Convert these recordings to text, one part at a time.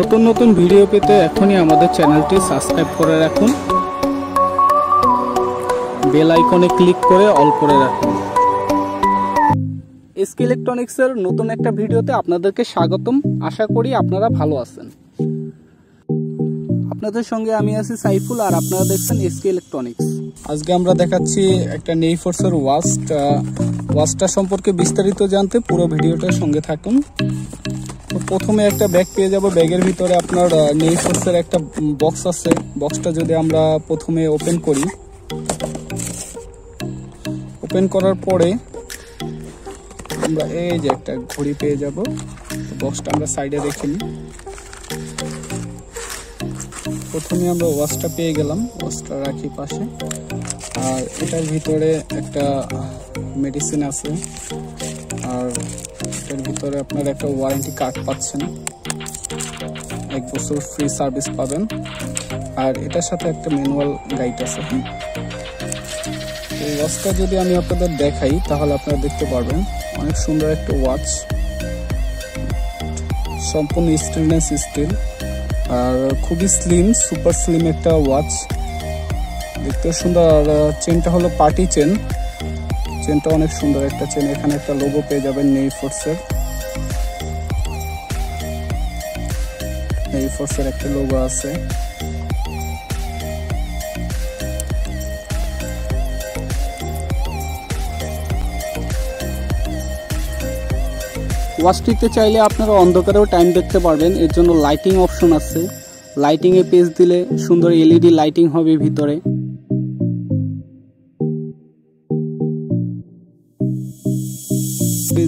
নতুন নতুন ভিডিও পেতে এখনই আমাদের চ্যানেলটি সাবস্ক্রাইব করে রাখুন, বেল আইকনে ক্লিক করে অল করে রাখুন। এসকে ইলেকট্রনিক্সের নতুন একটা ভিডিওতে আপনাদেরকে স্বাগতম। আশা করি আপনারা ভালো আছেন। আপনাদের সঙ্গে আমি আছি সাইফুল, আর আপনারা দেখছেন এসকে ইলেকট্রনিক্স। আজকে আমরা দেখাচ্ছি একটা নেভিফোর্সের ওয়াচটা সম্পর্কে বিস্তারিত জানতে পুরো ভিডিওটার সঙ্গে থাকুন। প্রথমে একটা ব্যাগ পেয়ে যাব। ব্যাগের ভিতরে আপনার নেভিফোর্সের একটা বক্স আছে। বক্সটা যদি আমরা প্রথমে ওপেন করি, ওপেন করার পরে আমরা এই যে একটা ঘড়ি পেয়ে যাব। বক্সটা আমরা সাইডে রেখে নিই। প্রথমে আমরা ওয়াচটা পেয়ে গেলাম, ওয়াচটা রাখি পাশে। আর এটার ভিতরে একটা মেডিসিন আছে, আর এটার ভিতরে আপনারা একটা ওয়ারেন্টি কার্ড পাচ্ছেন, 1 বছর ফ্রি সার্ভিস পাবেন। আর এটার সাথে একটা ম্যানুয়াল গাইড আছে। এই ওয়াচটা যদি আমি আপনাদের দেখাই তাহলে আপনারা দেখতে পারবেন অনেক সুন্দর একটা ওয়াচ, সম্পূর্ণ স্টেনলেস স্টিল, আর খুবই স্লিম, সুপার স্লিম একটা ওয়াচ, দেখতে সুন্দর। আর চেনটা হলো পার্টি চেন, চেনটা অনেক সুন্দর একটা চেন। এখানে একটা লোগো পেয়ে যাবেন নেভিফোর্সের, নেভিফোর্সের একটা লোগো আছে। ওয়াচটিতে চাইলে আপনারা অন্ধকারেও টাইম দেখতে পারবেন। এর জন্য লাইটিং অপশন আছে। লাইটিং এ পেজ দিলে সুন্দর এলইডি লাইটিং হবে ভিতরে।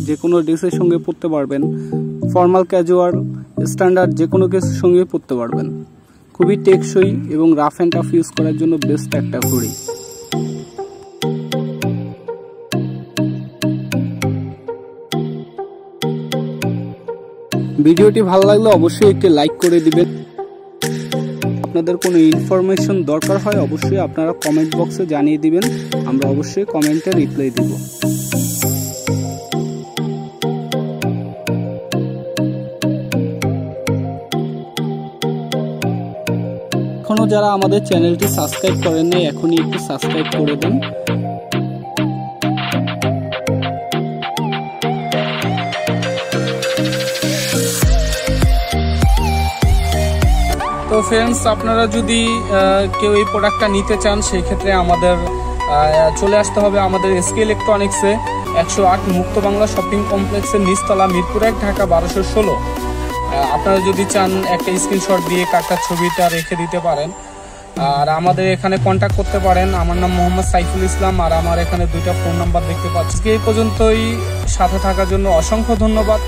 যে কোনো ড্রেসের সঙ্গে পরতে পারবেন, ফর্মাল, ক্যাজুয়াল, স্ট্যান্ডার্ড যে কোনো কিছুর সঙ্গে পরতে পারবেন। খুবই টেকসই এবং রাফ অ্যান্ড টাফ ইউজ করার জন্য বেস্ট একটা ঘড়ি। ভিডিওটি ভালো লাগলে অবশ্যই একটি লাইক করে দিবেন। আপনাদের কোনো ইনফরমেশন দরকার হয় অবশ্যই আপনারা কমেন্ট বক্সে জানিয়ে দিবেন, আমরা অবশ্যই কমেন্টে রিপ্লাই দিব। এখনো যারা আমাদের চ্যানেলটি সাবস্ক্রাইব করেন নাই এখনই একটু সাবস্ক্রাইব করে দেন। তো ফ্রেন্ডস, আপনারা যদি কেউ এই প্রোডাক্টটা নিতে চান সেই ক্ষেত্রে আমাদের চলে আসতে হবে আমাদের এসকে ইলেকট্রনিক্সে, 108 মুক্তবাংলা শপিং কমপ্লেক্সের নিচতলা, মিরপুর 1, ঢাকা 1216। আপনারা যদি চান একটা স্ক্রিনশট দিয়ে কার্ডটার ছবিটা রেখে দিতে পারেন, আর আমাদের এখানে কন্ট্যাক্ট করতে পারেন। আমার নাম মোহাম্মদ সাইফুল ইসলাম, আর আমার এখানে 2টা ফোন নাম্বার দেখতে পাচ্ছি। এই পর্যন্তই, সাথে থাকার জন্য অসংখ্য ধন্যবাদ।